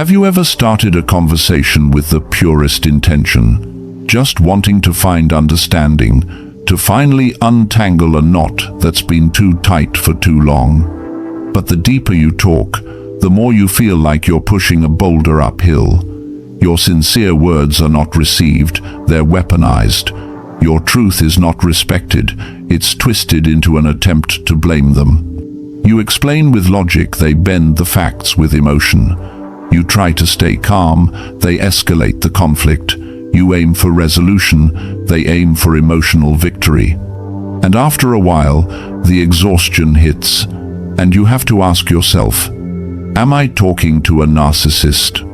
Have you ever started a conversation with the purest intention, just wanting to find understanding, to finally untangle a knot that's been too tight for too long? But the deeper you talk, the more you feel like you're pushing a boulder uphill. Your sincere words are not received, they're weaponized. Your truth is not respected, it's twisted into an attempt to blame them. You explain with logic, they bend the facts with emotion. You try to stay calm, they escalate the conflict. You aim for resolution, they aim for emotional victory. And after a while, the exhaustion hits, and you have to ask yourself, am I talking to a narcissist?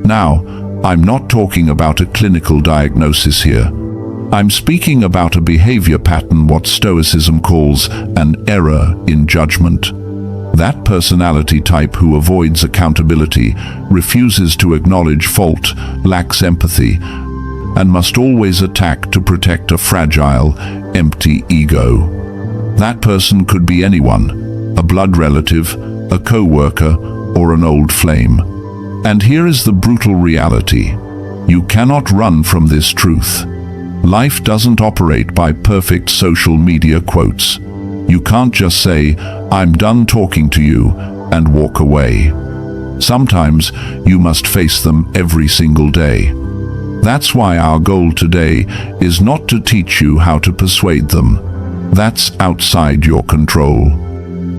Now, I'm not talking about a clinical diagnosis here. I'm speaking about a behavior pattern, what Stoicism calls an error in judgment. That personality type who avoids accountability, refuses to acknowledge fault, lacks empathy, and must always attack to protect a fragile, empty ego. That person could be anyone, a blood relative, a co-worker, or an old flame. And here is the brutal reality. You cannot run from this truth. Life doesn't operate by perfect social media quotes. You can't just say, I'm done talking to you, and walk away. Sometimes you must face them every single day. That's why our goal today is not to teach you how to persuade them. That's outside your control.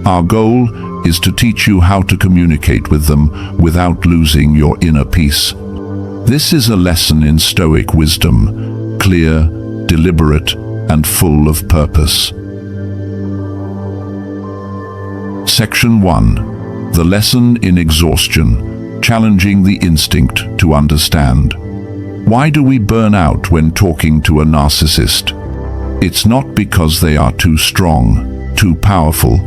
Our goal is to teach you how to communicate with them without losing your inner peace. This is a lesson in Stoic wisdom, clear, deliberate, and full of purpose. Section 1. The lesson in exhaustion, challenging the instinct to understand. Why do we burn out when talking to a narcissist? It's not because they are too strong, too powerful.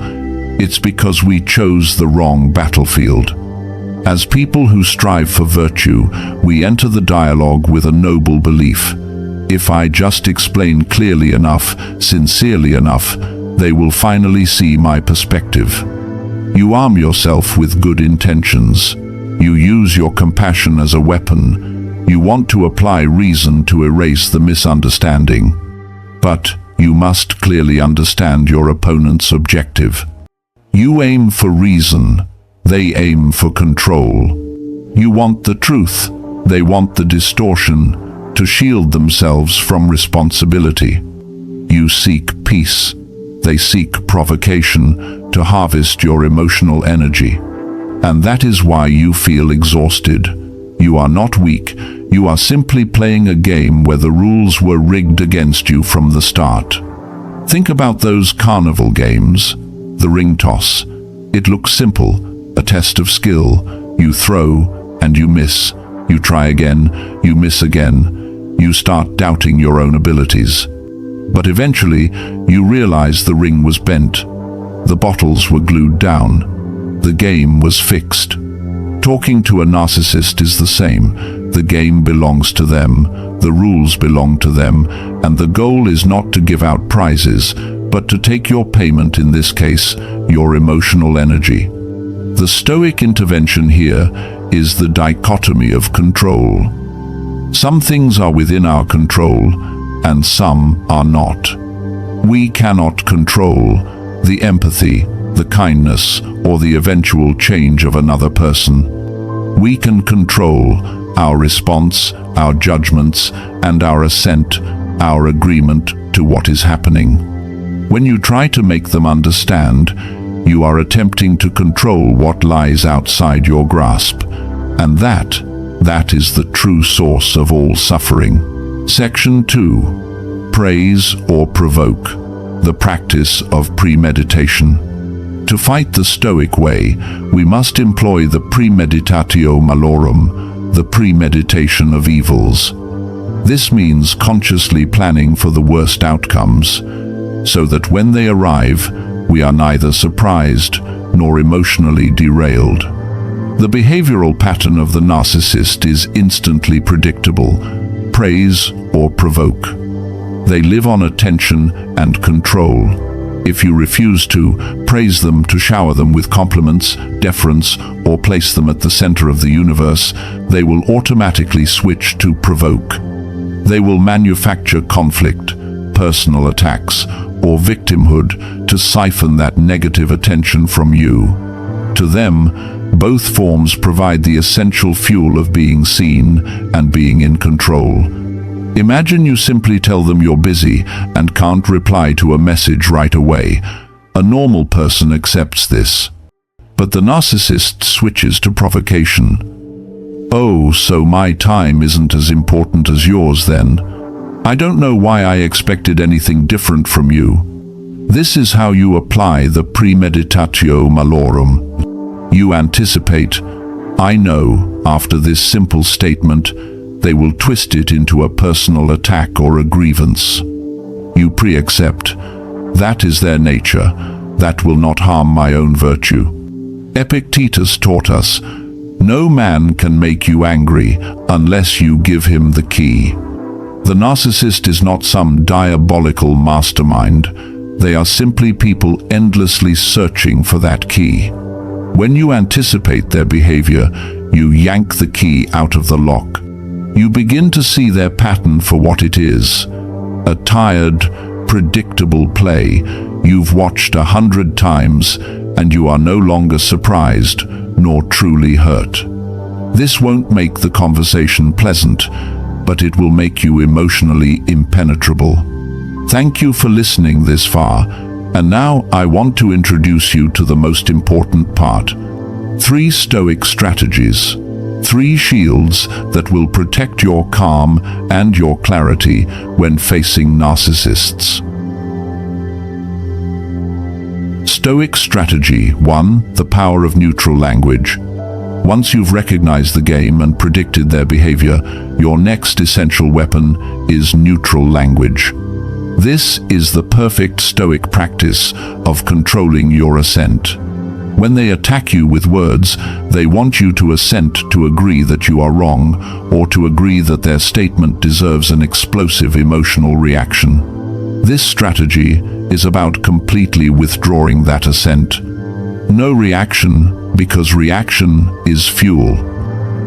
It's because we chose the wrong battlefield. As people who strive for virtue, we enter the dialogue with a noble belief. If I just explain clearly enough, sincerely enough, they will finally see my perspective. You arm yourself with good intentions. You use your compassion as a weapon. You want to apply reason to erase the misunderstanding. But you must clearly understand your opponent's objective. You aim for reason. They aim for control. You want the truth. They want the distortion, to shield themselves from responsibility. You seek peace. They seek provocation, to harvest your emotional energy. And that is why you feel exhausted. You are not weak. You are simply playing a game where the rules were rigged against you from the start. Think about those carnival games. The ring toss. It looks simple, a test of skill. You throw and you miss. You try again, you miss again. You start doubting your own abilities. But eventually, you realize the ring was bent. The bottles were glued down. The game was fixed. Talking to a narcissist is the same. The game belongs to them, the rules belong to them, and the goal is not to give out prizes, but to take your payment, in this case, your emotional energy. The Stoic intervention here is the dichotomy of control. Some things are within our control, and some are not. We cannot control the empathy, the kindness, or the eventual change of another person. We can control our response, our judgments, and our assent, our agreement to what is happening. When you try to make them understand, you are attempting to control what lies outside your grasp. And that is the true source of all suffering. Section 2. Praise-or-Provoke. The practice of premeditation. To fight the Stoic way, we must employ the premeditatio malorum, the premeditation of evils. This means consciously planning for the worst outcomes, so that when they arrive, we are neither surprised nor emotionally derailed. The behavioral pattern of the narcissist is instantly predictable: praise or provoke. They live on attention and control. If you refuse to, praise them, to shower them with compliments, deference, or place them at the center of the universe, they will automatically switch to provoke. They will manufacture conflict, personal attacks, or victimhood to siphon that negative attention from you. To them, both forms provide the essential fuel of being seen and being in control. Imagine you simply tell them you're busy and can't reply to a message right away. A normal person accepts this. But the narcissist switches to provocation. "Oh, so my time isn't as important as yours then? I don't know why I expected anything different from you." This is how you apply the premeditatio malorum. You anticipate, "I know, after this simple statement, they will twist it into a personal attack or a grievance." You pre-accept, "That is their nature. That will not harm my own virtue." Epictetus taught us, "No man can make you angry unless you give him the key." The narcissist is not some diabolical mastermind. They are simply people endlessly searching for that key. When you anticipate their behavior, you yank the key out of the lock. You begin to see their pattern for what it is: a tired, predictable play you've watched 100 times, and you are no longer surprised nor truly hurt. This won't make the conversation pleasant, but it will make you emotionally impenetrable. Thank you for listening this far, and now I want to introduce you to the most important part. 3 Stoic strategies. 3 shields that will protect your calm and your clarity when facing narcissists. Stoic strategy 1. The power of neutral language. Once you've recognized the game and predicted their behavior, your next essential weapon is neutral language. This is the perfect Stoic practice of controlling your assent. When they attack you with words, they want you to assent to agree that you are wrong, or to agree that their statement deserves an explosive emotional reaction. This strategy is about completely withdrawing that assent. No reaction, because reaction is fuel.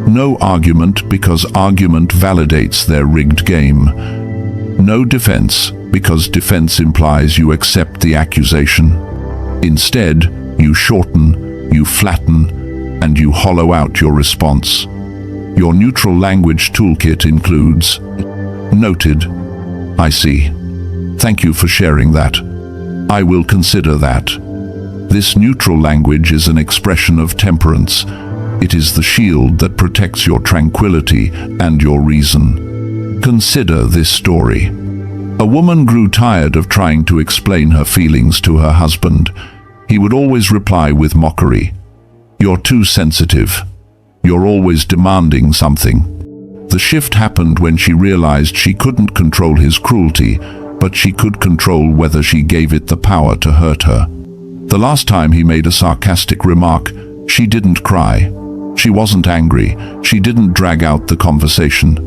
No argument, because argument validates their rigged game. No defense, because defense implies you accept the accusation. Instead, you shorten, you flatten, and you hollow out your response. Your neutral language toolkit includes: noted, I see. Thank you for sharing that. I will consider that. This neutral language is an expression of temperance. It is the shield that protects your tranquility and your reason. Consider this story. A woman grew tired of trying to explain her feelings to her husband. He would always reply with mockery. "You're too sensitive. You're always demanding something." The shift happened when she realized she couldn't control his cruelty, but she could control whether she gave it the power to hurt her. The last time he made a sarcastic remark, she didn't cry. She wasn't angry. She didn't drag out the conversation.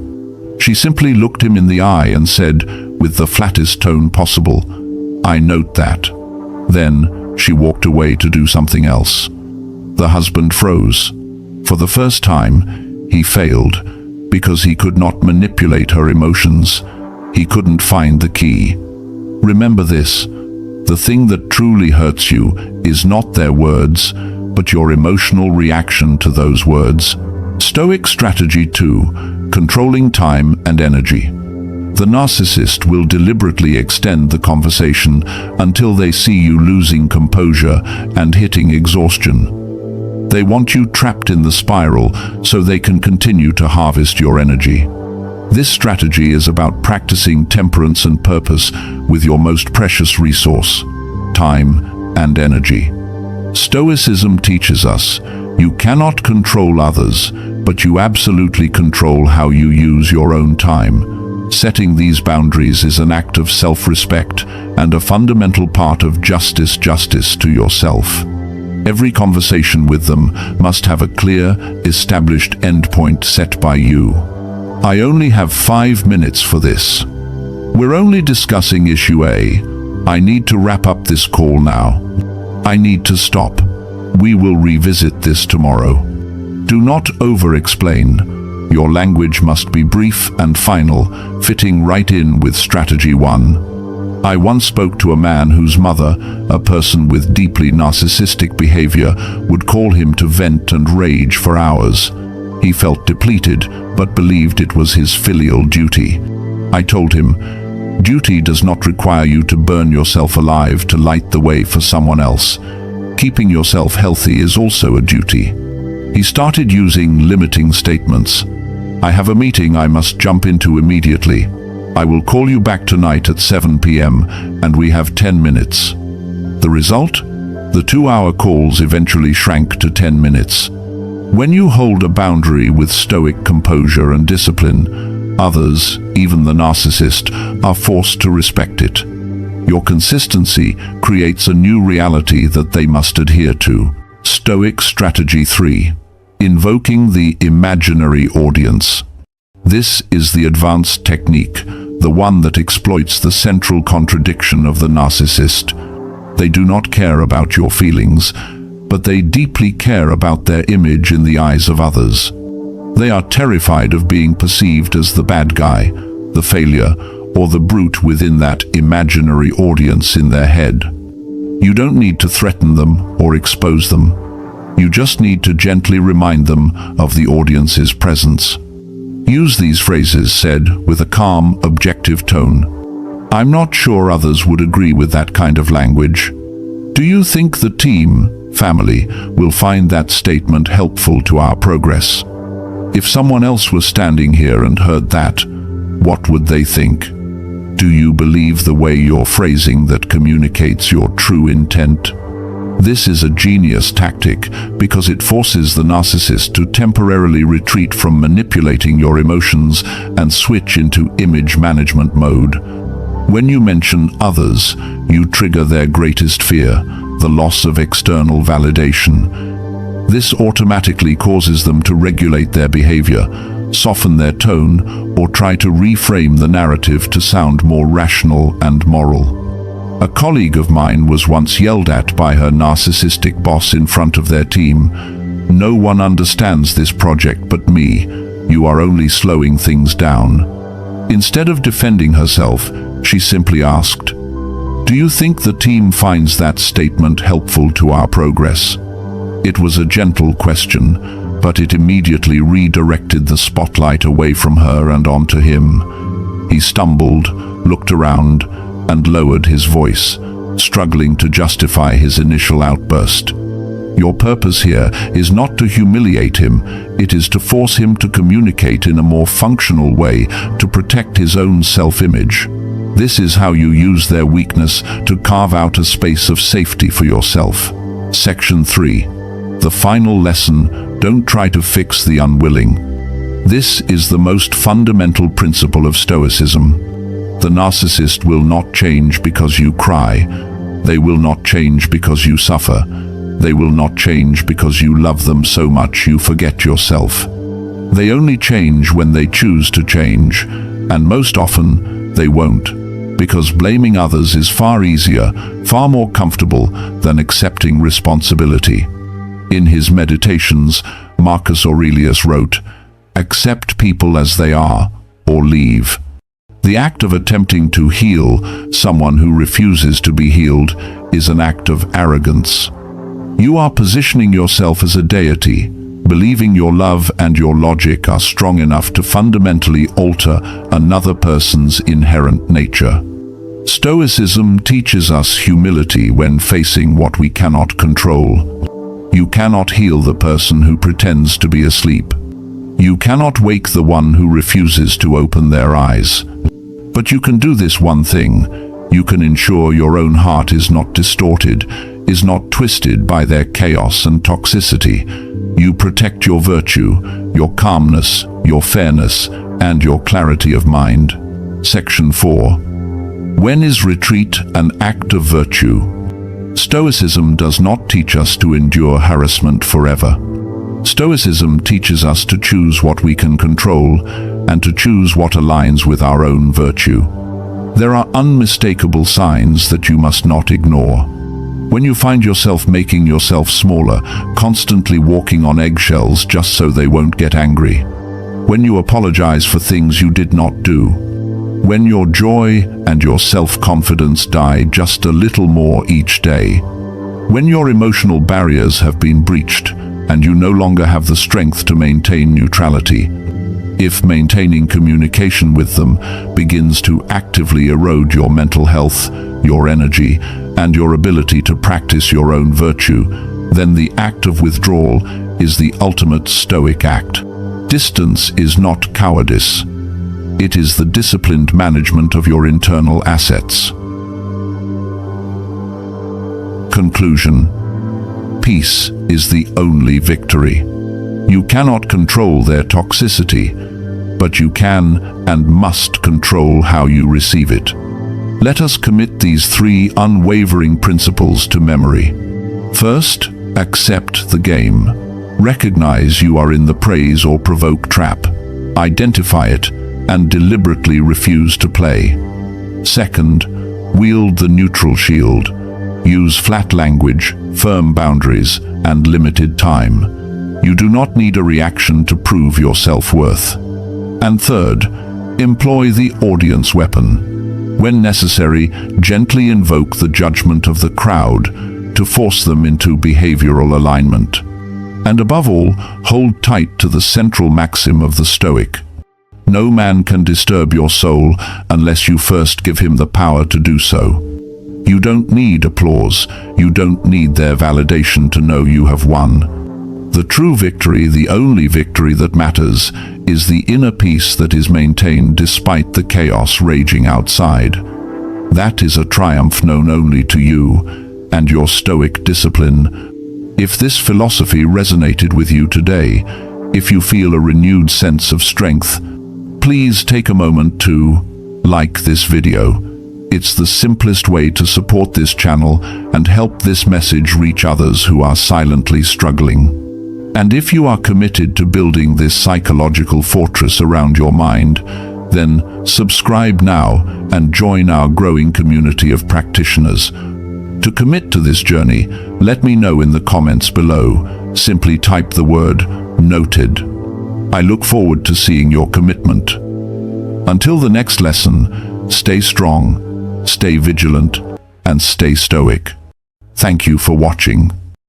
She simply looked him in the eye and said, with the flattest tone possible, "I note that." Then she walked away to do something else. The husband froze. For the first time, he failed because he could not manipulate her emotions. He couldn't find the key. Remember this: the thing that truly hurts you is not their words, but your emotional reaction to those words. Stoic strategy 2: controlling time and energy. The narcissist will deliberately extend the conversation until they see you losing composure and hitting exhaustion. They want you trapped in the spiral so they can continue to harvest your energy. This strategy is about practicing temperance and purpose with your most precious resource, time and energy. Stoicism teaches us, you cannot control others, but you absolutely control how you use your own time. Setting these boundaries is an act of self-respect and a fundamental part of justice to yourself. Every conversation with them must have a clear, established endpoint set by you. I only have 5 minutes for this. We're only discussing issue A. I need to wrap up this call now. I need to stop. We will revisit this tomorrow. Do not over-explain. Your language must be brief and final, fitting right in with strategy 1. I once spoke to a man whose mother, a person with deeply narcissistic behavior, would call him to vent and rage for hours. He felt depleted, but believed it was his filial duty. I told him, duty does not require you to burn yourself alive to light the way for someone else. Keeping yourself healthy is also a duty. He started using limiting statements. I have a meeting I must jump into immediately. I will call you back tonight at 7 p.m. and we have 10 minutes. The result? The 2-hour calls eventually shrank to 10 minutes. When you hold a boundary with stoic composure and discipline, others, even the narcissist, are forced to respect it. Your consistency creates a new reality that they must adhere to. Stoic Strategy 3. Invoking the imaginary audience. This is the advanced technique, the one that exploits the central contradiction of the narcissist. They do not care about your feelings, but they deeply care about their image in the eyes of others. They are terrified of being perceived as the bad guy, the failure, or the brute within that imaginary audience in their head. You don't need to threaten them or expose them. You just need to gently remind them of the audience's presence. Use these phrases said with a calm, objective tone. I'm not sure others would agree with that kind of language. Do you think the team, family, will find that statement helpful to our progress? If someone else was standing here and heard that, what would they think? Do you believe the way you're phrasing that communicates your true intent? This is a genius tactic because it forces the narcissist to temporarily retreat from manipulating your emotions and switch into image management mode. When you mention others, you trigger their greatest fear, the loss of external validation. This automatically causes them to regulate their behavior, soften their tone, or try to reframe the narrative to sound more rational and moral. A colleague of mine was once yelled at by her narcissistic boss in front of their team. "No one understands this project but me. You are only slowing things down." Instead of defending herself, she simply asked, "Do you think the team finds that statement helpful to our progress?" It was a gentle question, but it immediately redirected the spotlight away from her and onto him. He stumbled, looked around, and lowered his voice, struggling to justify his initial outburst. Your purpose here is not to humiliate him, it is to force him to communicate in a more functional way to protect his own self-image. This is how you use their weakness to carve out a space of safety for yourself. Section 3. The final lesson: don't try to fix the unwilling. This is the most fundamental principle of Stoicism. The narcissist will not change because you cry. They will not change because you suffer. They will not change because you love them so much you forget yourself. They only change when they choose to change, and most often they won't, because blaming others is far easier, far more comfortable than accepting responsibility. In his Meditations, Marcus Aurelius wrote, "Accept people as they are, or leave." The act of attempting to heal someone who refuses to be healed is an act of arrogance. You are positioning yourself as a deity, believing your love and your logic are strong enough to fundamentally alter another person's inherent nature. Stoicism teaches us humility when facing what we cannot control. You cannot heal the person who pretends to be asleep. You cannot wake the one who refuses to open their eyes. But you can do this one thing. You can ensure your own heart is not distorted, is not twisted by their chaos and toxicity. You protect your virtue, your calmness, your fairness, and your clarity of mind. Section 4. When is retreat an act of virtue? Stoicism does not teach us to endure harassment forever. Stoicism teaches us to choose what we can control and to choose what aligns with our own virtue. There are unmistakable signs that you must not ignore. When you find yourself making yourself smaller, constantly walking on eggshells just so they won't get angry. When you apologize for things you did not do. When your joy and your self-confidence die just a little more each day. When your emotional barriers have been breached and you no longer have the strength to maintain neutrality. If maintaining communication with them begins to actively erode your mental health, your energy, and your ability to practice your own virtue, then the act of withdrawal is the ultimate Stoic act. Distance is not cowardice. It is the disciplined management of your internal assets. Conclusion. Peace is the only victory. You cannot control their toxicity, but you can and must control how you receive it. Let us commit these 3 unwavering principles to memory. First, accept the game. Recognize you are in the praise-or-provoke trap. Identify it and deliberately refuse to play. Second, wield the neutral shield. Use flat language, firm boundaries, and limited time. You do not need a reaction to prove your self-worth. And third, employ the audience weapon. When necessary, gently invoke the judgment of the crowd to force them into behavioral alignment. And above all, hold tight to the central maxim of the Stoic. No man can disturb your soul unless you first give him the power to do so. You don't need applause. You don't need their validation to know you have won. The true victory, the only victory that matters, is the inner peace that is maintained despite the chaos raging outside. That is a triumph known only to you and your Stoic discipline. If this philosophy resonated with you today, if you feel a renewed sense of strength, please take a moment to like this video. It's the simplest way to support this channel and help this message reach others who are silently struggling. And if you are committed to building this psychological fortress around your mind, then subscribe now and join our growing community of practitioners. To commit to this journey, let me know in the comments below. Simply type the word "noted." I look forward to seeing your commitment. Until the next lesson, stay strong, stay vigilant, and stay stoic. Thank you for watching.